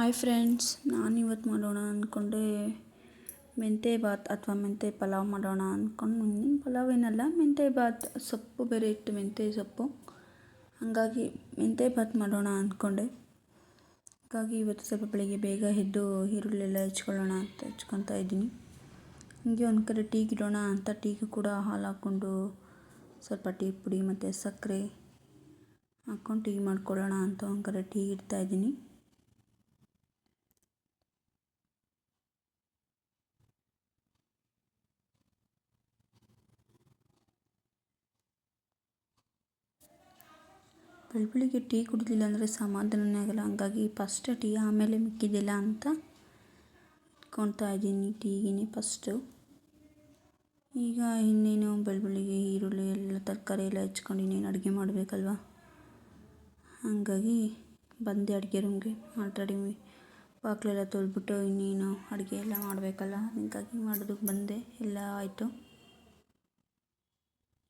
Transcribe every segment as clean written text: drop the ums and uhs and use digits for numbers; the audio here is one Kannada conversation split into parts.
ಹಾಯ್ ಫ್ರೆಂಡ್ಸ್, ನಾನಿವತ್ತು ಮಾಡೋಣ ಅಂದ್ಕೊಂಡೆ ಮೆಂತ್ಯ ಬಾತ್ ಅಥವಾ ಮೆಂತ್ಯ ಪಲಾವ್ ಮಾಡೋಣ ಅಂದ್ಕೊಂಡು. ಪಲಾವ್ ಏನಲ್ಲ, ಮೆಂತ್ಯ ಬಾತ್. ಸೊಪ್ಪು ಬೇರೆ ಇತ್ತು, ಮೆಂತ್ಯ ಸೊಪ್ಪು. ಹಾಗಾಗಿ ಮೆಂತ್ಯ ಬಾತ್ ಮಾಡೋಣ ಅಂದ್ಕೊಂಡೆ. ಹಾಗಾಗಿ ಇವತ್ತು ಸ್ವಲ್ಪ ಬೆಳಿಗ್ಗೆ ಬೇಗ ಎದ್ದು ಈರುಳ್ಳಿ ಎಲ್ಲ ಹೆಚ್ಕೊಳ್ಳೋಣ ಅಂತ ಹೆಚ್ಕೊತಾ ಇದ್ದೀನಿ. ಹೀಗೆ ಒಂದು ಕಡೆ ಟೀಗೆ ಇಡೋಣ ಅಂತ ಟೀಗೂ ಕೂಡ ಹಾಲು ಹಾಕ್ಕೊಂಡು ಸ್ವಲ್ಪ ಟೀ ಪುಡಿ ಮತ್ತು ಸಕ್ಕರೆ ಹಾಕ್ಕೊಂಡು ಟೀ ಮಾಡ್ಕೊಳ್ಳೋಣ ಅಂತ ಒಂದು ಕಡೆ ಟೀ ಇಡ್ತಾಯಿದ್ದೀನಿ. ಬೆಳಗ್ಗೆ ಟೀ ಕುಡಿಲಿಲ್ಲ ಅಂದರೆ ಸಮಾಧಾನನೇ ಆಗಲ್ಲ. ಹಂಗಾಗಿ ಫಸ್ಟ್ ಟೀ, ಆಮೇಲೆ ಮಿಕ್ಕಿದ್ದಿಲ್ಲ ಅಂತ ಇಟ್ಕೊತಾ ಇದ್ದೀನಿ ಟೀಗಿನೇ ಫಸ್ಟು. ಈಗ ಇನ್ನೇನು ಬೆಳಗ್ಗೆ ಈರುಳ್ಳಿ ಎಲ್ಲ ತರಕಾರಿ ಎಲ್ಲ ಹೆಚ್ಕೊಂಡು ಇನ್ನೇನು ಅಡುಗೆ ಮಾಡಬೇಕಲ್ವ. ಹಾಗಾಗಿ ಬಂದೆ ಅಡುಗೆ ರೂಮ್ಗೆ. ಆಲ್ರೆಡಿ ಬಾಗಿಲೆಲ್ಲ ತೊಳೆದ್ಬಿಟ್ಟು ಇನ್ನೇನು ಅಡುಗೆ ಎಲ್ಲ ಮಾಡಬೇಕಲ್ಲ, ಹಾಗಾಗಿ ಮಾಡೋದಕ್ಕೆ ಬಂದೆ. ಎಲ್ಲ ಆಯಿತು.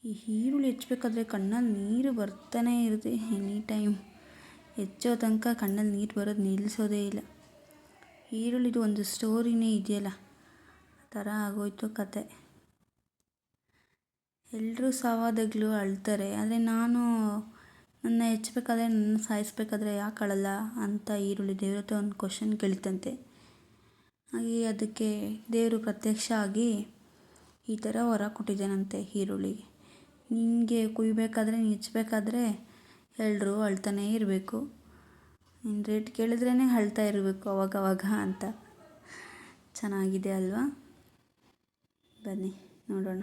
ಈ ಈರುಳ್ಳಿ ಹೆಚ್ಚಬೇಕಾದ್ರೆ ಕಣ್ಣಲ್ಲಿ ನೀರು ಬರ್ತಾನೆ ಇರುತ್ತೆ. ಎನಿ ಟೈಮ್ ಹೆಚ್ಚೋ ತನಕ ಕಣ್ಣಲ್ಲಿ ನೀರು ಬರೋದು ನಿಲ್ಲಿಸೋದೇ ಇಲ್ಲ. ಈರುಳ್ಳಿದು ಒಂದು ಸ್ಟೋರಿನೇ ಇದೆಯಲ್ಲ, ಆ ಥರ ಆಗೋಯ್ತು ಕತೆ. ಎಲ್ಲರೂ ಸಾವಾದಾಗಲೂ ಅಳ್ತಾರೆ, ಆದರೆ ನಾನು ನನ್ನ ಹೆಚ್ಚಬೇಕಾದ್ರೆ, ನನ್ನ ಸಾಯಿಸ್ಬೇಕಾದ್ರೆ ಯಾಕೆ ಅಳಲ್ಲ ಅಂತ ಈರುಳ್ಳಿ ದೇವ್ರ ಹತ್ರ ಒಂದು ಕ್ವಶನ್ ಕೇಳಿತಂತೆ. ಹಾಗೆ ಅದಕ್ಕೆ ದೇವರು ಪ್ರತ್ಯಕ್ಷ ಆಗಿ ಈ ಥರ ವರ ಕೊಟ್ಟಿದ್ದಾನಂತೆ ಈರುಳ್ಳಿಗೆ. ನಿನಗೆ ಕುಯ್ಬೇಕಾದ್ರೆ, ಹೆಚ್ಚಬೇಕಾದ್ರೆ ಎಲ್ಲರೂ ಅಳ್ತಾನೇ ಇರಬೇಕು, ನಿನ್ನ ರೇಟ್ ಕೇಳಿದ್ರೇ ಅಳ್ತಾ ಇರಬೇಕು ಅವಾಗವಾಗ ಅಂತ. ಚೆನ್ನಾಗಿದೆ ಅಲ್ವಾ? ಬನ್ನಿ ನೋಡೋಣ.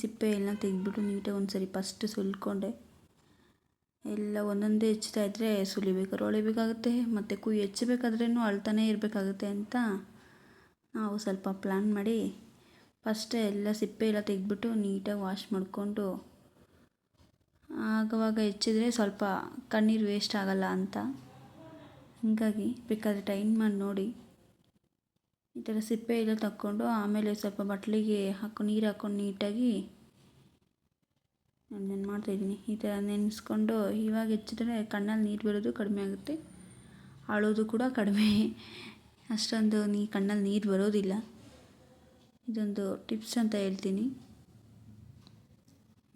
ಸಿಪ್ಪೆ ಎಲ್ಲ ತೆಗೆದ್ಬಿಟ್ಟು ನೀಟಾಗಿ ಒಂದು ಸರಿ ಫಸ್ಟ್ ಸುಲ್ಕೊಂಡೆ. ಎಲ್ಲ ಒಂದೊಂದೇ ಹೆಚ್ಚುತ್ತಾ ಇದ್ದರೆ ಸುಲಿಬೇಕಾದ್ರೆ ಹೊಳಿಬೇಕಾಗುತ್ತೆ, ಮತ್ತು ಹೆಚ್ಚಬೇಕಾದ್ರೂ ಅಳ್ತಾನೇ ಇರಬೇಕಾಗುತ್ತೆ ಅಂತ ನಾವು ಸ್ವಲ್ಪ ಪ್ಲ್ಯಾನ್ ಮಾಡಿ ಫಸ್ಟೇ ಎಲ್ಲ ಸಿಪ್ಪೆ ಎಲ್ಲ ತೆಗೆದ್ಬಿಟ್ಟು ನೀಟಾಗಿ ವಾಶ್ ಮಾಡಿಕೊಂಡು ಆಗವಾಗ ಹೆಚ್ಚಿದ್ರೆ ಸ್ವಲ್ಪ ಕಣ್ಣೀರು ವೇಸ್ಟ್ ಆಗೋಲ್ಲ ಅಂತ. ಹಾಗಾಗಿ ಬೇಕಾದರೆ ಟೈಮ್ ಮಾಡಿ ನೋಡಿ. ಈ ಥರ ಸಿಪ್ಪೆ ಎಲ್ಲ ತಕ್ಕೊಂಡು ಆಮೇಲೆ ಸ್ವಲ್ಪ ಬಟ್ಲಿಗೆ ನೀರು ಹಾಕ್ಕೊಂಡು ನೀಟಾಗಿ ನಾನು ಮಾಡ್ತಾಯಿದ್ದೀನಿ. ಈ ಥರ ನೆನೆಸ್ಕೊಂಡು ಇವಾಗ ಹೆಚ್ಚಿದ್ರೆ ಕಣ್ಣಲ್ಲಿ ನೀರು ಬರೋದು ಕಡಿಮೆ ಆಗುತ್ತೆ, ಅಳೋದು ಕೂಡ ಕಡಿಮೆ, ಅಷ್ಟೊಂದು ಕಣ್ಣಲ್ಲಿ ನೀರು ಬರೋದಿಲ್ಲ. ಇದೊಂದು ಟಿಪ್ಸ್ ಅಂತ ಹೇಳ್ತೀನಿ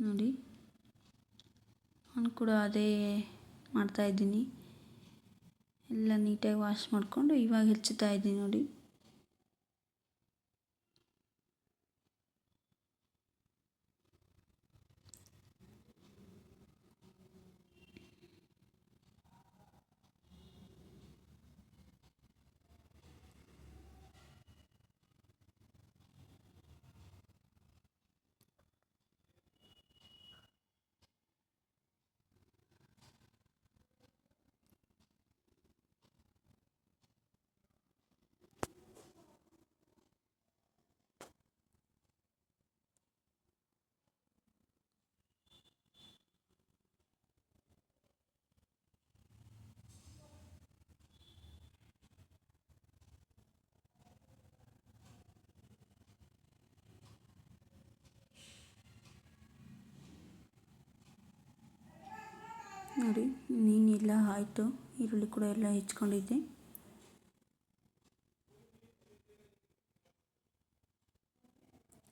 ನೋಡಿ. ನಾನು ಕೂಡ ಅದೇ ಮಾಡ್ತಾಯಿದ್ದೀನಿ. ಎಲ್ಲ ನೀಟಾಗಿ ವಾಶ್ ಮಾಡಿಕೊಂಡು ಇವಾಗ ಹೆಚ್ಚುತ್ತಾ ಇದ್ದೀನಿ ನೋಡಿ. ನೋಡಿ, ನೀನೆಲ್ಲ ಆಯಿತು. ಈರುಳ್ಳಿ ಕೂಡ ಎಲ್ಲ ಹೆಚ್ಕೊಂಡಿದ್ದೆ.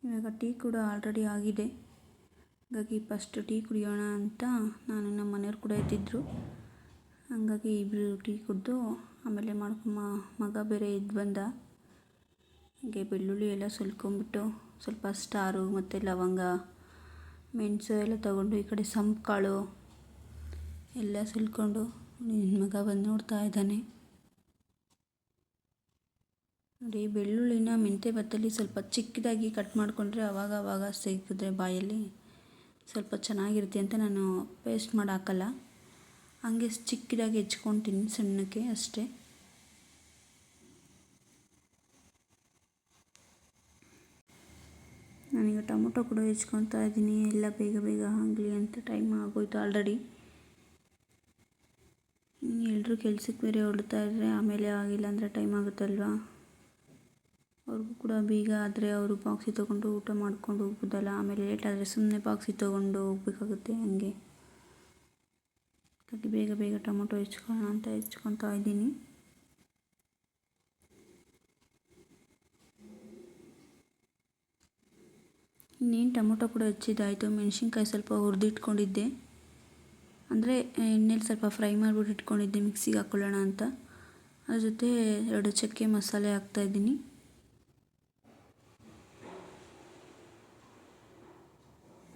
ಇವಾಗ ಟೀ ಕೂಡ ಆಲ್ರೆಡಿ ಆಗಿದೆ. ಹಾಗಾಗಿ ಫಸ್ಟ್ ಟೀ ಕುಡಿಯೋಣ ಅಂತ ನಾನು ನಮ್ಮ ಮನೆಯವ್ರು ಕೂಡ ಎದ್ದಿದ್ರು. ಹಾಗಾಗಿ ಇಬ್ಬರು ಟೀ ಕುಡಿದು ಆಮೇಲೆ ಮಗ ಬೇರೆ ಎದ್ದು ಬಂದ. ಹಾಗೆ ಬೆಳ್ಳುಳ್ಳಿ ಎಲ್ಲ ಸುಲ್ಕೊಂಬಿಟ್ಟು ಸ್ವಲ್ಪ ಸ್ಟಾರು ಮತ್ತು ಲವಂಗ, ಮೆಣಸು ಎಲ್ಲ ತೊಗೊಂಡು ಈ ಕಡೆ ಸಂಪಕಾಳು ಎಲ್ಲ ಸುಲ್ಕೊಂಡು ನನ್ನ ಮಗ ಬಂದು ನೋಡ್ತಾ ಇದ್ದಾನೆ ನೋಡಿ. ಬೆಳ್ಳುಳ್ಳಿನ ಮೆಂತ್ಯ ಭಾತಲ್ಲಿ ಸ್ವಲ್ಪ ಚಿಕ್ಕದಾಗಿ ಕಟ್ ಮಾಡಿಕೊಂಡ್ರೆ ಆವಾಗ ಸಿಕ್ಕಿದ್ರೆ ಬಾಯಲ್ಲಿ ಸ್ವಲ್ಪ ಚೆನ್ನಾಗಿರುತ್ತೆ ಅಂತ ನಾನು ಪೇಸ್ಟ್ ಮಾಡಿ ಹಾಕಲ್ಲ, ಹಂಗೆ ಚಿಕ್ಕದಾಗಿ ಹೆಚ್ಕೊತೀನಿ ಸಣ್ಣಕ್ಕೆ ಅಷ್ಟೇ. ನಾನೀಗ ಟೊಮೊಟೊ ಕೂಡ ಹೆಚ್ಕೊತಾ ಇದ್ದೀನಿ. ಎಲ್ಲ ಬೇಗ ಆಗಲಿ ಅಂತ ಟೈಮ್ ಆಗೋಯ್ತು ಆಲ್ರೆಡಿ. ಎಲ್ಲರೂ ಕೆಲ್ಸಕ್ಕೆ ಬೇರೆ ಹೊರಡ್ತಾ ಇದ್ದರೆ ಆಮೇಲೆ ಆಗಿಲ್ಲ ಅಂದರೆ ಟೈಮ್ ಆಗುತ್ತಲ್ವ. ಅವ್ರಿಗೂ ಕೂಡ ಬೇಗ ಆದರೆ ಅವರು ಬಾಕ್ಸಿ ತೊಗೊಂಡು ಊಟ ಮಾಡ್ಕೊಂಡು ಹೋಗ್ಬೋದಲ್ಲ. ಆಮೇಲೆ ಲೇಟ್ ಆದರೆ ಸುಮ್ಮನೆ ಬಾಕ್ಸಿ ತೊಗೊಂಡು ಹೋಗ್ಬೇಕಾಗುತ್ತೆ. ಹಂಗೆ ಹಾಗಾಗಿ ಬೇಗ ಬೇಗ ಟೊಮೊಟೊ ಹೆಚ್ಕೊಳ್ಳೋಣ ಅಂತ ಹೆಚ್ಕೊತಾ ಇದ್ದೀನಿ. ಇನ್ನೇನು ಟೊಮೊಟೊ ಕೂಡ ಹೆಚ್ಚಿದ್ದಾಯಿತು. ಮೆಣಸಿನ್ಕಾಯಿ ಸ್ವಲ್ಪ ಹುರಿದಿಟ್ಕೊಂಡಿದ್ದೆ, ಅಂದರೆ ಎಣ್ಣೆಲಿ ಸ್ವಲ್ಪ ಫ್ರೈ ಮಾಡಿಬಿಟ್ಟು ಇಟ್ಕೊಂಡಿದ್ದೆ ಮಿಕ್ಸಿಗೆ ಹಾಕ್ಕೊಳ್ಳೋಣ ಅಂತ. ಅದ್ರ ಜೊತೆ 2 ಚಕ್ಕೆ ಮಸಾಲೆ ಹಾಕ್ತಾಯಿದ್ದೀನಿ.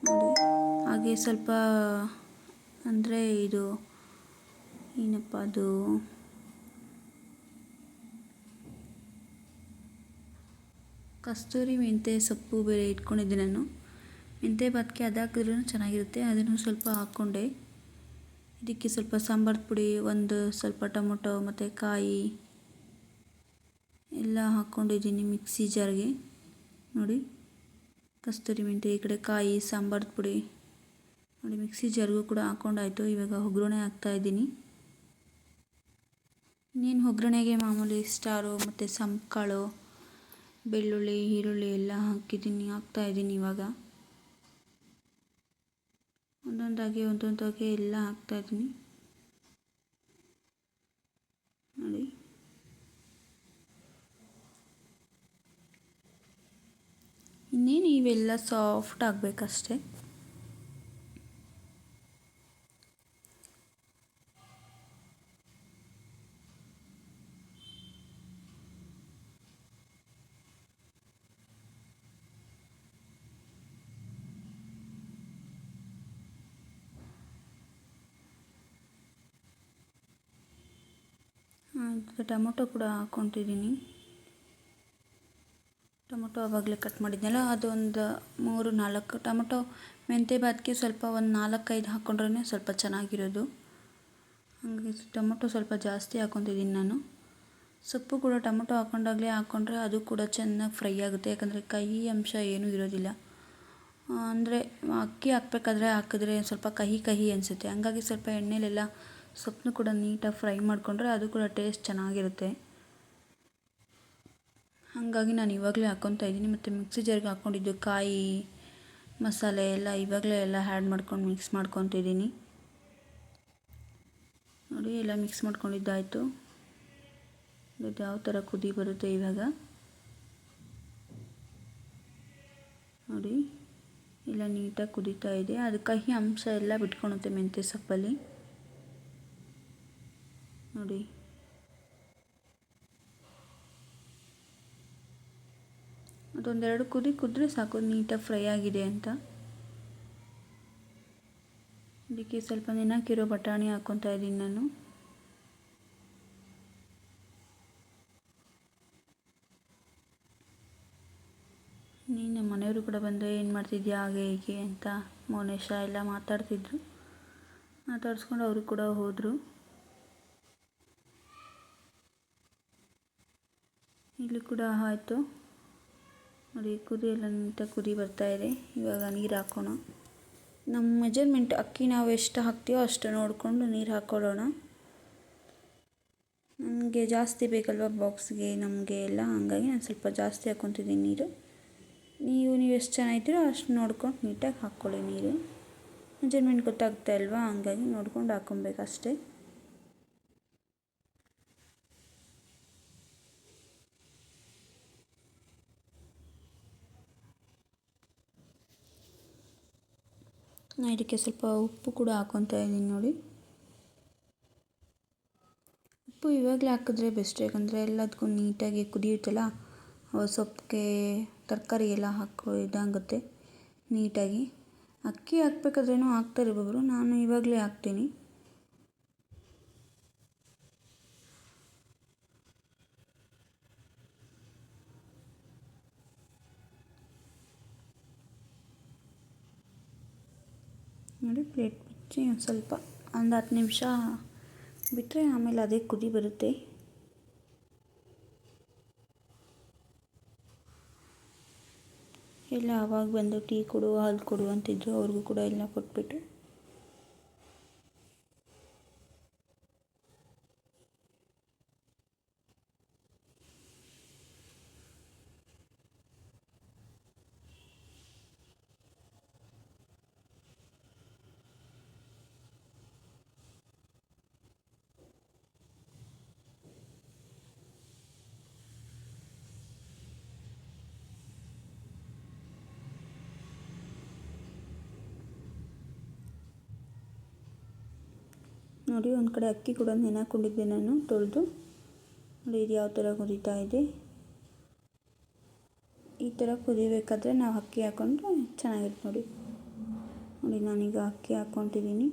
ನೋಡಿ, ಹಾಗೆ ಸ್ವಲ್ಪ ಅಂದರೆ ಇದು ಏನಪ್ಪ ಅದು ಕಸ್ತೂರಿ ಮೆಂತ್ಯ ಸೊಪ್ಪು ಬೇರೆ ಇಟ್ಕೊಂಡಿದ್ದೆ ನಾನು. ಮೆಂತ್ಯ ಭಾತ್ಗೆ ಅದು ಹಾಕಿದ್ರೂ ಚೆನ್ನಾಗಿರುತ್ತೆ, ಅದನ್ನು ಸ್ವಲ್ಪ ಹಾಕ್ಕೊಂಡೆ. ಇದಕ್ಕೆ ಸ್ವಲ್ಪ ಸಾಂಬಾರು ಪುಡಿ, ಒಂದು ಸ್ವಲ್ಪ ಟೊಮೊಟೊ ಮತ್ತು ಕಾಯಿ ಎಲ್ಲ ಹಾಕ್ಕೊಂಡಿದ್ದೀನಿ ಮಿಕ್ಸಿ ಜಾರ್ಗೆ. ನೋಡಿ, ಕಸ್ತೂರಿ ಮೆಂತ್ಯ, ಈ ಕಡೆ ಕಾಯಿ, ಸಾಂಬಾರು ಪುಡಿ ನೋಡಿ ಮಿಕ್ಸಿ ಜಾರ್ಗೂ ಕೂಡ ಹಾಕ್ಕೊಂಡಾಯಿತು. ಇವಾಗ ಒಗ್ಗರಣೆ ಹಾಕ್ತಾಯಿದ್ದೀನಿ. ಇನ್ನೇನು ಒಗ್ಗರಣೆಗೆ ಮಾಮೂಲಿ ಸ್ಟಾರು ಮತ್ತು ಸಂಪಕಾಳು, ಬೆಳ್ಳುಳ್ಳಿ, ಈರುಳ್ಳಿ ಎಲ್ಲ ಹಾಕ್ತಾಯಿದ್ದೀನಿ. ಇವಾಗ ಒಂದೊಂದಾಗಿ ಎಲ್ಲ ಹಾಕ್ತಾಯಿದ್ದೀನಿ. ನೋಡಿ, ಇನ್ನೇನು ಇವೆಲ್ಲ ಸಾಫ್ಟ್ ಆಗಬೇಕಷ್ಟೆ. ಟೊಮೊಟೊ ಕೂಡ ಹಾಕ್ಕೊತಿದ್ದೀನಿ. ಟೊಮೊಟೊ ಆವಾಗಲೇ ಕಟ್ ಮಾಡಿದ್ನಲ್ಲ, ಅದೊಂದು 3-4 ಟೊಮೊಟೊ. ಮೆಂತ್ಯ ಭಾತ್ಗೆ ಸ್ವಲ್ಪ ಒಂದು 4-5 ಹಾಕ್ಕೊಂಡ್ರೆ ಸ್ವಲ್ಪ ಚೆನ್ನಾಗಿರೋದು. ಹಾಗಾಗಿ ಟೊಮೊಟೊ ಸ್ವಲ್ಪ ಜಾಸ್ತಿ ಹಾಕ್ಕೊತಿದ್ದೀನಿ ನಾನು. ಸೊಪ್ಪು ಕೂಡ ಟೊಮೊಟೊ ಹಾಕ್ಕೊಂಡ್ರೆ ಅದು ಕೂಡ ಚೆನ್ನಾಗಿ ಫ್ರೈ ಆಗುತ್ತೆ, ಯಾಕಂದರೆ ಕಹಿ ಅಂಶ ಏನೂ ಇರೋದಿಲ್ಲ. ಅಂದರೆ ಅಕ್ಕಿ ಹಾಕಿದ್ರೆ ಸ್ವಲ್ಪ ಕಹಿ ಅನಿಸುತ್ತೆ. ಹಂಗಾಗಿ ಸ್ವಲ್ಪ ಎಣ್ಣೆಲೆಲ್ಲ ಸೊಪ್ಪನ್ನು ಕೂಡ ನೀಟಾಗಿ ಫ್ರೈ ಮಾಡಿಕೊಂಡ್ರೆ ಅದು ಕೂಡ ಟೇಸ್ಟ್ ಚೆನ್ನಾಗಿರುತ್ತೆ. ಹಾಗಾಗಿ ನಾನು ಇವಾಗಲೇ ಹಾಕ್ಕೊತಾ ಇದ್ದೀನಿ. ಮತ್ತು ಮಿಕ್ಸಿ ಜಾರ್ಗೆ ಹಾಕ್ಕೊಂಡಿದ್ದು ಕಾಯಿ ಮಸಾಲೆ ಎಲ್ಲ ಇವಾಗಲೇ ಎಲ್ಲ ಆ್ಯಡ್ ಮಾಡ್ಕೊಂಡು ಮಿಕ್ಸ್ ಮಾಡ್ಕೊತಿದ್ದೀನಿ. ನೋಡಿ, ಎಲ್ಲ ಮಿಕ್ಸ್ ಮಾಡ್ಕೊಂಡಿದ್ದಾಯಿತು. ಇದು ಯಾವ ಥರ ಕುದಿ ಬರುತ್ತೆ ಇವಾಗ. ನೋಡಿ, ಎಲ್ಲ ನೀಟಾಗಿ ಕುದೀತಾ ಇದೆ. ಅದು ಕಹಿ ಅಂಶ ಎಲ್ಲ ಬಿಟ್ಕೊಳುತ್ತೆ ಮೆಂತ್ಯ ಸೊಪ್ಪಲ್ಲಿ. ನೋಡಿ, ಅದೊಂದೆರಡು ಕುದ್ರೆ ಸಾಕು, ನೀಟಾಗಿ ಫ್ರೈ ಆಗಿದೆ ಅಂತ. ಇದಕ್ಕೆ ಸ್ವಲ್ಪ ನೆನಕಿರೋ ಬಟಾಣಿ ಹಾಕ್ಕೊತಾ ಇದ್ದೀನಿ ನಾನು. ನೀನು ಮನೆಯವರು ಕೂಡ ಬಂದರೆ ಏನು ಮಾಡ್ತಿದ್ಯಾ ಹಾಗೆ ಹೀಗೆ ಅಂತ ಮೌನೇಶ ಎಲ್ಲ ಮಾತಾಡಿಸ್ಕೊಂಡು ಅವರು ಕೂಡ ಹೋದರು. ಇಲ್ಲಿ ಕೂಡ ಆಯಿತು. ನೋಡಿ, ಎಲ್ಲ ನೀಟಾಗಿ ಕುದಿ ಬರ್ತಾಯಿದೆ. ಇವಾಗ ನೀರು ಹಾಕೋಣ. ನಮ್ಮ ಮೆಜರ್ಮೆಂಟ್ ಅಕ್ಕಿ ನಾವು ಎಷ್ಟು ಹಾಕ್ತೀವೋ ಅಷ್ಟು ನೋಡಿಕೊಂಡು ನೀರು ಹಾಕ್ಕೊಳ್ಳೋಣ. ನನಗೆ ಜಾಸ್ತಿ ಬೇಕಲ್ವ ಬಾಕ್ಸ್ಗೆ ನಮಗೆ ಎಲ್ಲ, ಹಂಗಾಗಿ ನಾನು ಸ್ವಲ್ಪ ಜಾಸ್ತಿ ಹಾಕ್ಕೊತಿದ್ದೀನಿ ನೀರು. ನೀವು ಎಷ್ಟು ಜನ ಇದ್ದೀರೋ ಅಷ್ಟು ನೋಡ್ಕೊಂಡು ನೀಟಾಗಿ ಹಾಕ್ಕೊಳ್ಳಿ ನೀರು. ಮೆಜರ್ಮೆಂಟ್ ಗೊತ್ತಾಗುತ್ತೆ ಅಲ್ವಾ, ಹಂಗಾಗಿ ನೋಡ್ಕೊಂಡು ಹಾಕ್ಕೊಬೇಕಷ್ಟೆ. ನಾನು ಇದಕ್ಕೆ ಸ್ವಲ್ಪ ಉಪ್ಪು ಕೂಡ ಹಾಕ್ಕೊತಾ ಇದ್ದೀನಿ. ನೋಡಿ, ಉಪ್ಪು ಇವಾಗಲೇ ಹಾಕಿದ್ರೆ ಬೆಸ್ಟ್, ಯಾಕಂದರೆ ಎಲ್ಲದಕ್ಕೂ ನೀಟಾಗಿ ಕುದಿಯುತ್ತಲ್ಲ, ಸೊಪ್ಪಿಗೆ ತರಕಾರಿ ಎಲ್ಲ ಇದಾಗುತ್ತೆ ನೀಟಾಗಿ. ಅಕ್ಕಿ ಹಾಕ್ಬೇಕಾದ್ರೇನೂ ಹಾಕ್ತಾರೆ ಒಬ್ಬೊಬ್ಬರು, ನಾನು ಇವಾಗಲೇ ಹಾಕ್ತೀನಿ. ನೋಡಿ, ಪ್ಲೇಟ್ ಮುಚ್ಚಿ ಸ್ವಲ್ಪ ಒಂದು 10 ನಿಮಿಷ ಬಿಟ್ಟರೆ ಆಮೇಲೆ ಅದೇ ಕುದಿ ಬರುತ್ತೆ. ಎಲ್ಲ ಆವಾಗ ಬಂದು ಟೀ ಕೊಡು, ಹಾಲು ಕೊಡು ಅಂತಿದ್ರು, ಅವ್ರಿಗೂ ಕೂಡ ಎಲ್ಲ ಕೊಟ್ಬಿಟ್ಟು ನೋಡಿ ಒಂದು ಕಡೆ ಅಕ್ಕಿ ಕೂಡ ನೆನೆ ನಾನು ತೊಳೆದು. ನೋಡಿ ಇದು ಯಾವ ಥರ ಕುದೀತಾ ಇದೆ. ಈ ಥರ ಕುದಿಬೇಕಾದ್ರೆ ನಾವು ಅಕ್ಕಿ ಹಾಕ್ಕೊಂಡ್ರೆ ಚೆನ್ನಾಗಿರುತ್ತೆ ನೋಡಿ. ನೋಡಿ ನಾನೀಗ ಅಕ್ಕಿ ಹಾಕ್ಕೊತಿದ್ದೀನಿ.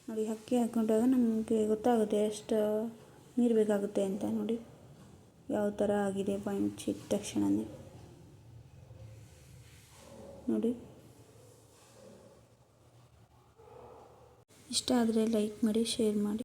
ನೋಡಿ ಅಕ್ಕಿ ಹಾಕ್ಕೊಂಡಾಗ ನಮಗೆ ಗೊತ್ತಾಗುತ್ತೆ ಎಷ್ಟು ನೀರು ಬೇಕಾಗುತ್ತೆ ಅಂತ. ನೋಡಿ ಯಾವ ಥರ ಆಗಿದೆ ಪಾಯಿಂಟ್ ಇಟ್ಟ ತಕ್ಷಣವೇ. ನೋಡಿ ಇಷ್ಟ ಆದರೆ ಲೈಕ್ ಮಾಡಿ, ಶೇರ್ ಮಾಡಿ.